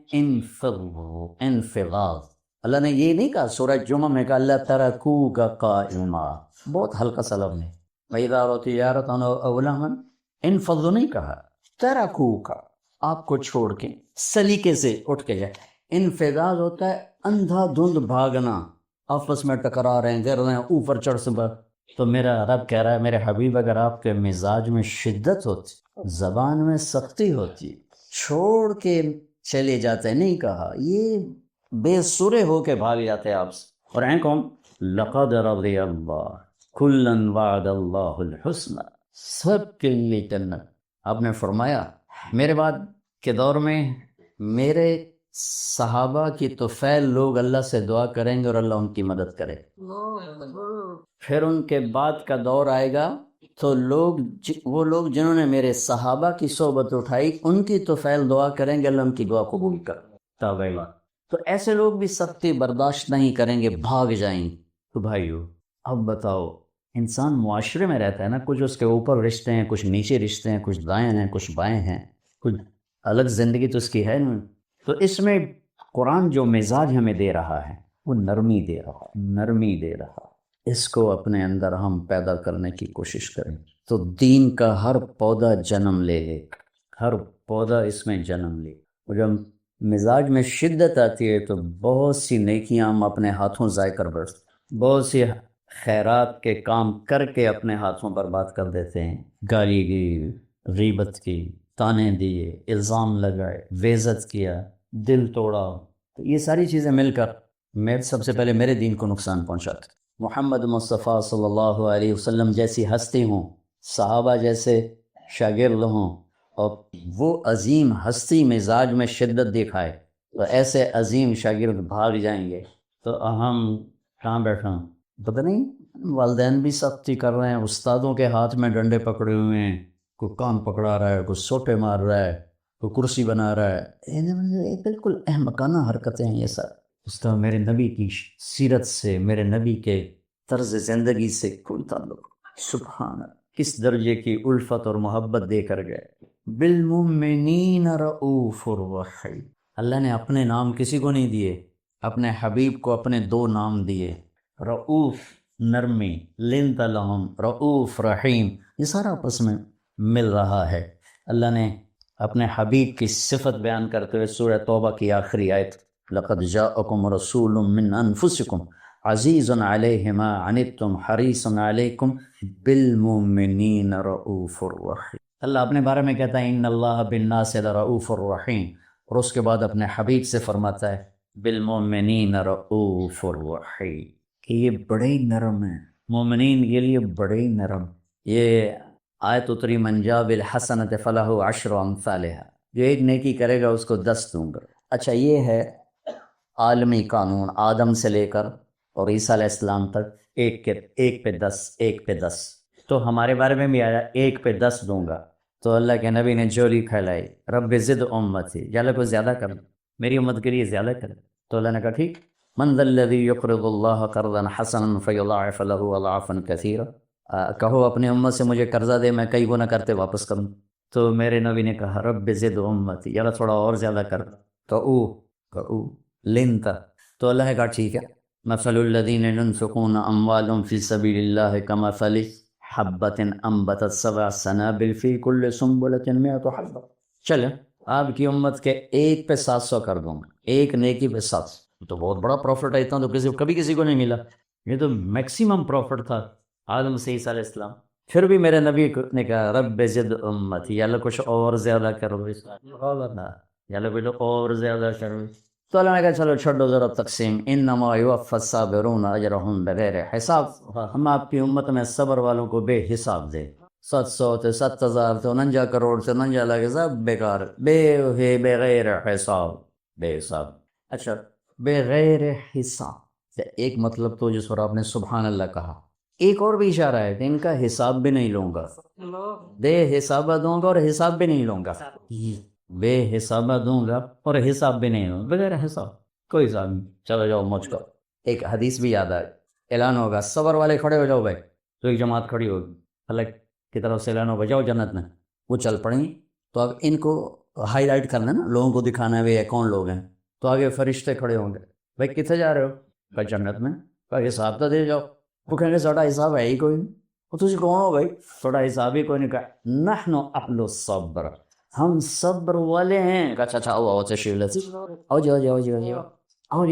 انفضاض۔ اللہ نے یہ نہیں کہا سورہ جمعہ میں کہا اللہ ترکوک قائما، بہت ہلکا سا لفظ ہے، وَإِذَا رَأَوْا تِجَارَةً أَوْ لَهْوًا انفضوا نہیں کہا، ترکوک آپ کو چھوڑ کے سلیقے سے اٹھ کے جائے، انفضاض ہوتا ہے اندھا دھند بھاگنا، آپس میں ٹکرا رہے ہیں گر رہے ہیں اوپر چڑھ سے بھاگ، تو میرا رب کہہ رہا ہے میرے حبیب اگر آپ کے مزاج میں شدت ہوتی، زبان میں سختی ہوتی، چھوڑ کے چلے جاتے، نہیں کہا یہ بے سرے ہو کے بھاگ جاتے آپ سے، اور ہیں کون؟ لقد رضی اللہ کلا وعد اللہ الحسنى، سب کے لیے جنت۔ آپ نے فرمایا میرے بعد کے دور میں میرے صحابہ کی طفیل لوگ اللہ سے دعا کریں گے اور اللہ ان کی مدد کرے، پھر ان کے بعد کا دور آئے گا تو وہ لوگ جنہوں نے میرے صحابہ کی صحبت اٹھائی ان کی طفیل دعا کریں گے اللہ ان کی دعا قبول کر، تو ایسے لوگ بھی سختی برداشت نہیں کریں گے، بھاگ جائیں۔ تو بھائیو اب بتاؤ انسان معاشرے میں رہتا ہے نا، کچھ اس کے اوپر رشتے ہیں، کچھ نیچے رشتے ہیں، کچھ دائیں ہیں کچھ بائیں ہیں، کچھ الگ زندگی تو اس کی ہے نہیں، تو اس میں قرآن جو مزاج ہمیں دے رہا ہے وہ نرمی دے رہا، اس کو اپنے اندر ہم پیدا کرنے کی کوشش کریں تو دین کا ہر پودا جنم لے، ہر پودا اس میں جنم لے، اور جب مزاج میں شدت آتی ہے تو بہت سی نیکیاں ہم اپنے ہاتھوں ضائع کر بیٹھتے، بہت سی خیرات کے کام کر کے اپنے ہاتھوں برباد کر دیتے ہیں، گالی کی، غیبت کی، تانے دیے، الزام لگائے، بےعزت کیا، دل توڑا، تو یہ ساری چیزیں مل کر سب سے پہلے میرے دین کو نقصان پہنچاتے۔ محمد مصطفیٰ صلی اللہ علیہ وسلم جیسی ہستی ہوں، صحابہ جیسے شاگرد ہوں، اور وہ عظیم ہستی مزاج میں شدت دکھائے تو ایسے عظیم شاگرد بھاگ جائیں گے تو ہم کہاں بیٹھا ہوں، پتہ نہیں، والدین بھی سختی کر رہے ہیں، استادوں کے ہاتھ میں ڈنڈے پکڑے ہوئے ہیں، کوئی کان پکڑا رہا ہے، کوئی سوٹے مار رہا ہے، کوئی کرسی بنا رہا ہے، یہ بالکل احمقانہ حرکتیں ہیں یہ سب۔ اس کا میرے نبی کی سیرت سے، میرے نبی کے طرز زندگی سے کوئی تعلق، سبحان اللہ، کس درجے کی الفت اور محبت دے کر گئے۔ بالمؤمنین رؤوف الرحیم، اللہ نے اپنے نام کسی کو نہیں دیے، اپنے حبیب کو اپنے 2 نام دیے، رؤوف نرمی، لنت لہم، رؤوف رحیم، یہ سارا آپس میں مل رہا ہے۔ اللہ نے اپنے حبیب کی صفت بیان کرتے ہوئے سورہ توبہ کی آخری آیت لقد جاءکم رسول من انفسکم عزیز علیہ ما عنتم حریص علیکم بالمؤمنین رؤوف الرحیم۔ اللہ اپنے بارے میں کہتا ہے ان اللہ بالناس لرؤوف الرحیم، اور اس کے بعد اپنے حبیب سے فرماتا ہے بالمؤمنین رؤوف الرحیم، کہ یہ بڑے ہی نرم ہیں، مومنین کے لیے بڑے ہی نرم۔ یہ آیت اتری من جاء بالحسنۃ فلہ عشر امثالھا، جو ایک نیکی کرے گا اس کو 10 دوں گا۔ اچھا یہ ہے عالمی قانون، آدم سے لے کر اور عیسیٰ علیہ السلام تک ایک پہ 10، ایک پہ 10، تو ہمارے بارے میں بھی آیا 1 پہ 10 دوں گا، تو اللہ کے نبی نے جولی پھیلائی رب زد امتی، یا اللہ کو زیادہ کر، میری امت کے لیے زیادہ کر، تو اللہ نے کہا ٹھیک، من ذا الذی یقرض اللہ قرضا حسنا فیضاعف له اضعافا کثیرا، کہو اپنی امت سے مجھے قرضہ دے میں کئی گنا کرتے واپس کروں، تو میرے نبی نے کہا رب زد امتی، یا اللہ تھوڑا اور زیادہ کر، تو لنتا، تو اللہ نے کہا ٹھیک ہے، مثل الذین ينفقون اموالهم فی سبیل اللہ کمثل حبۃ انبتت 7 سنابل فی کل سنبلۃ 100 حبۃ، چلیں آپ کی امت کے 1 پہ 700 کر دوں گا، ایک نیکی پہ 700، تو بہت بڑا پروفٹ ہے، اتنا تو کبھی کسی کو نہیں ملا، یہ تو میکسیمم پروفٹ تھا آدم مسیح علیہ السلام. پھر بھی میرے نبی نے کہا رب زد امتی، یا اللہ کچھ اور زیادہ کرو، یا اللہ کچھ اور زیادہ کرو. تو اللہ نے کہا چلو چھوڑو ذرا تقسیم، انما یوفی الصابرون اجرہم بغیر حساب. ہم آپ کی امت میں صبر والوں کو بے حساب دے. 700 سے 7000 سے 49 کروڑ سے 49 لاکھ سب بیکار، بغیر حساب، بے حساب. اچھا بغیر حساب، ایک مطلب تو جس پر آپ نے سبحان اللہ کہا. ایک اور بھی اشارہ ہے کہ ان کا حساب بھی نہیں لوں گا، بے حسابہ دوں گا اور حساب بھی نہیں لوں گا. بے حسابہ دوں گا اور حساب بھی نہیں لوں گا، بغیر حساب، کوئی حساب نہیں. چلو جاؤ موج کرو. ایک حدیث بھی یاد آئے، اعلان ہوگا صبر والے کھڑے ہو جاؤ بھائی. تو ایک جماعت کھڑی ہوگی، اللہ کی طرف سے اعلان ہوگا جاؤ جنت میں. وہ چل پڑیں. تو اب ان کو ہائی لائٹ کرنا ہے نا، لوگوں کو دکھانا ہے یہ کون لوگ ہیں. تو آگے فرشتے کھڑے ہوں گے، بھائی کتنے جا رہے ہو؟ کہ جنت میں. کہ حساب تو دے جاؤ. وہ کہیں گے ساڈا حساب ہے ہی کوئی نہیں. وہ تجھے کون ہو بھائی؟ تھوڑا حساب ہی کوئی نہیں. کہا نحن اہل الصبر، ہم صبر والے ہیں. کہا اچھا آؤ آؤ تشریف لے آؤ جی آؤ جی آؤ جی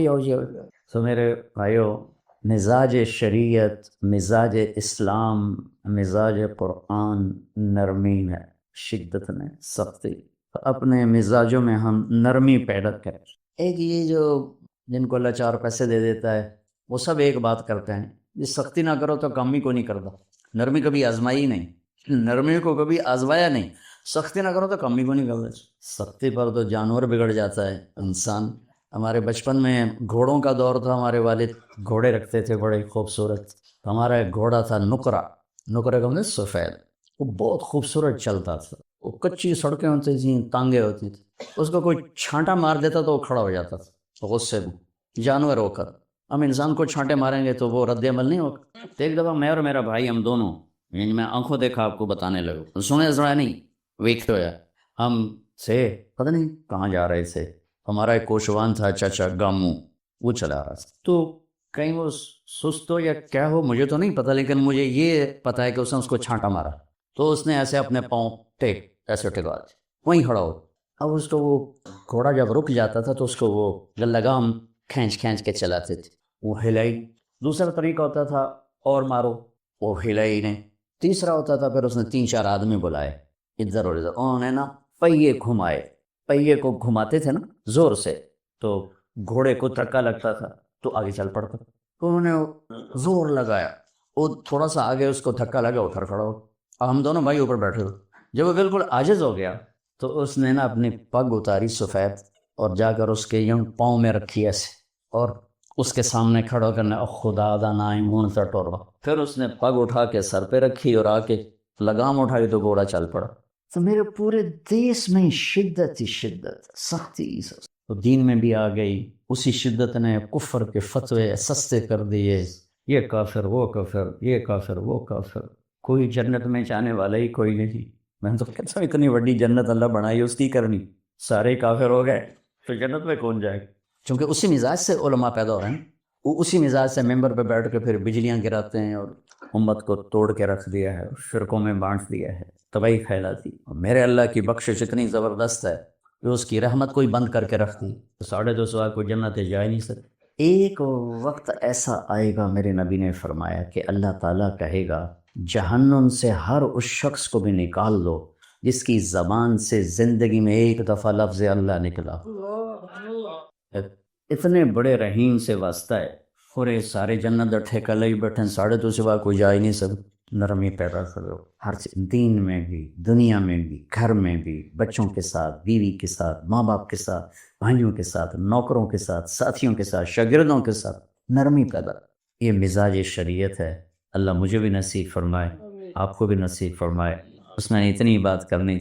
آؤ جی آؤ جی. تو میرے بھائیو، مزاج شریعت، مزاج اسلام، مزاج قرآن نرمی ہے، شدت میں سختی. اپنے مزاجوں میں ہم نرمی پیدا کریں. ایک یہ جو جن کو اللہ 4 پیسے دے دیتا ہے وہ سب ایک بات کرتے ہیں، یہ سختی نہ کرو تو کام ہی کو نہیں کرتا. نرمی کبھی آزمائی نہیں، نرمی کو کبھی آزمایا نہیں. سختی نہ کرو تو کام ہی کو نہیں کرتا. سختی پر تو جانور بگڑ جاتا ہے، انسان. ہمارے بچپن میں گھوڑوں کا دور تھا، ہمارے والد گھوڑے رکھتے تھے بڑے خوبصورت. ہمارا ایک گھوڑا تھا نقرہ، نقرے کا مطلب سفید. وہ بہت خوبصورت چلتا تھا. وہ کچی سڑکیں ہوتی تھیں، تانگیں ہوتی تھیں، اس کو کوئی چھانٹا مار دیتا تو وہ کھڑا ہو جاتا تھا غصے میں. جانور ہو کر ہم انسان کو چھانٹے ماریں گے تو وہ رد عمل نہیں ہوگا. تو ایک دفعہ میں اور میرا بھائی، ہم دونوں، یعنی میں آنکھوں دیکھا آپ کو بتانے لگا، سنے ذرا نہیں ویک ہویا. ہم سے پتہ نہیں کہاں جا رہے تھے. ہمارا ایک کوشوان تھا چاچا گامو، وہ چلا رہا تھا. تو کہیں وہ سست ہو یا کیا ہو مجھے تو نہیں پتہ، لیکن مجھے یہ پتہ ہے کہ اس نے اس کو چھانٹا مارا. تو اس نے ایسے اپنے پاؤں ایسے ٹکا دیا، وہیں کھڑا ہو. اب اس کو وہ گھوڑا جب رک جاتا تھا تو اس کو وہ لگام کھینچ کے چلاتے تھے. وہ ہلائی. دوسرا طریقہ ہوتا تھا اور مارو، وہ ہلائی نہیں. تیسرا ہوتا تھا پھر اس نے 3-4 آدمی بلائے ادھر اور ادھر، انہوں نے نا پہیے گھمائے. پہیے کو گھماتے تھے نا زور سے، تو گھوڑے کو دھکا لگتا تھا تو آگے چل پڑتا. تو انہوں نے زور لگایا، وہ تھوڑا سا آگے اس کو دھکا لگا، ادھر کھڑا ہو. ہم دونوں بھائی اوپر بیٹھے ہوئے. جب وہ بالکل عاجز ہو گیا تو اس نے نا اپنی پگ اتاری سفید اور جا کر اس کے یوں پاؤں میں رکھی ایسے، اور اس کے سامنے کھڑا کرنا خدا دا نائمون سا ٹورا. پھر اس نے پگ اٹھا کے سر پہ رکھی اور آ کے لگام اٹھائی تو گھوڑا چل پڑا. تو میرے پورے دیس میں شدت ہی شدت، سختی. تو دین میں بھی آ گئی. اسی شدت نے کفر کے فتوے سستے کر دیے، یہ کافر وہ کافر، یہ کافر وہ کافر. کوئی جنت میں جانے والا ہی کوئی نہیں. میں تو کہتا ہوں اتنی بڑی جنت اللہ بنائی اس کی کرنی، سارے کافر ہو گئے تو جنت میں کون جائے گا؟ چونکہ اسی مزاج سے علماء پیدا ہو رہے ہیں. وہ اسی مزاج سے ممبر پہ بیٹھ کے پھر بجلیاں گراتے ہیں اور امت کو توڑ کے رکھ دیا ہے، فرقوں میں بانٹ دیا ہے، تباہی پھیلاتی. میرے اللہ کی بخشش اتنی زبردست ہے کہ اس کی رحمت کوئی بند کر کے رکھ دی تو 250 کو جنت جا ہی نہیں سکتے. ایک وقت ایسا آئے گا، میرے نبی نے فرمایا کہ اللہ تعالیٰ کہے گا جہنم سے ہر اس شخص کو بھی نکال دو جس کی زبان سے زندگی میں ایک دفعہ لفظ اللہ نکلا. اتنے بڑے رحیم سے واسطہ ہے. اور یہ سارے جنت ڈٹھے کل ہی بیٹھے، 250 کوئی جا ہی نہیں سکتا. نرمی پیدا کرو ہر چیز، دین میں بھی، دنیا میں بھی، گھر میں بھی، بچوں کے ساتھ، بیوی کے ساتھ، ماں باپ کے ساتھ، بھائیوں کے ساتھ، نوکروں کے ساتھ، ساتھیوں کے ساتھ، شاگردوں کے ساتھ نرمی پیدا. یہ مزاج شریعت ہے. اللہ مجھے بھی نصیب فرمائے، آپ کو بھی نصیب فرمائے. اس میں اتنی بات کرنی